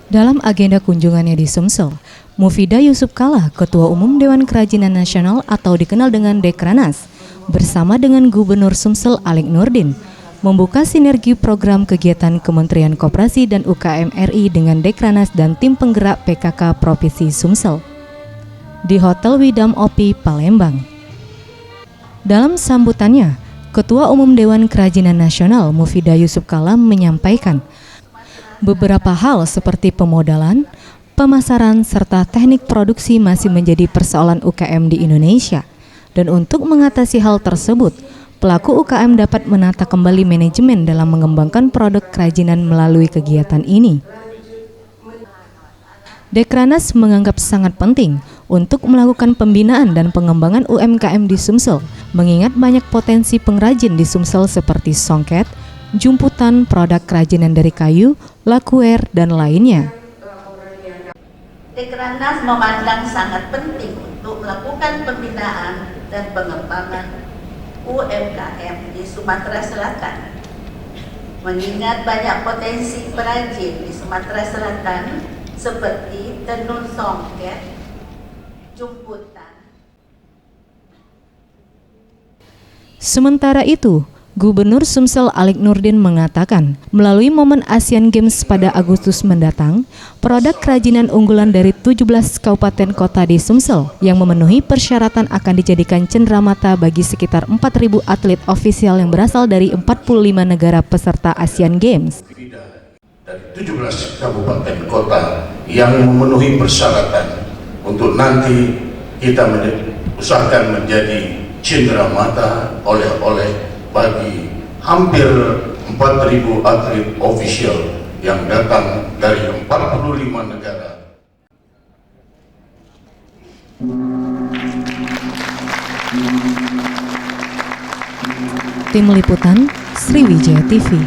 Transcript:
Dalam agenda kunjungannya di Sumsel, Mufidah Yusuf Kalla, Ketua Umum Dewan Kerajinan Nasional atau dikenal dengan Dekranas, bersama dengan Gubernur Sumsel Alik Nurdin, membuka sinergi program kegiatan Kementerian Koperasi dan UKM RI dengan Dekranas dan tim penggerak PKK Provinsi Sumsel di Hotel Widam Opi, Palembang. Dalam sambutannya, Ketua Umum Dewan Kerajinan Nasional Mufidah Yusuf Kalla menyampaikan beberapa hal seperti pemodalan, pemasaran, serta teknik produksi masih menjadi persoalan UKM di Indonesia. Dan untuk mengatasi hal tersebut, pelaku UKM dapat menata kembali manajemen dalam mengembangkan produk kerajinan melalui kegiatan ini. Dekranas menganggap sangat penting untuk melakukan pembinaan dan pengembangan UMKM di Sumsel, mengingat banyak potensi pengrajin di Sumsel seperti songket, jumputan, produk kerajinan dari kayu, lakuer, dan lainnya. Dekranas memandang sangat penting untuk melakukan pembinaan dan pengembangan UMKM di Sumatera Selatan. Mengingat banyak potensi perajin di Sumatera Selatan seperti tenun songket, jumputan. Sementara itu, Gubernur Sumsel Alik Nurdin mengatakan, melalui momen Asian Games pada Agustus mendatang, produk kerajinan unggulan dari 17 kabupaten kota di Sumsel yang memenuhi persyaratan akan dijadikan cenderamata bagi sekitar 4.000 atlet ofisial yang berasal dari 45 negara peserta Asian Games. Dari 17 kabupaten kota yang memenuhi persyaratan untuk nanti kita usahakan menjadi cenderamata oleh bagi hampir 4.000 atlet ofisial yang datang dari 45 negara. Tim Liputan Sriwijaya TV.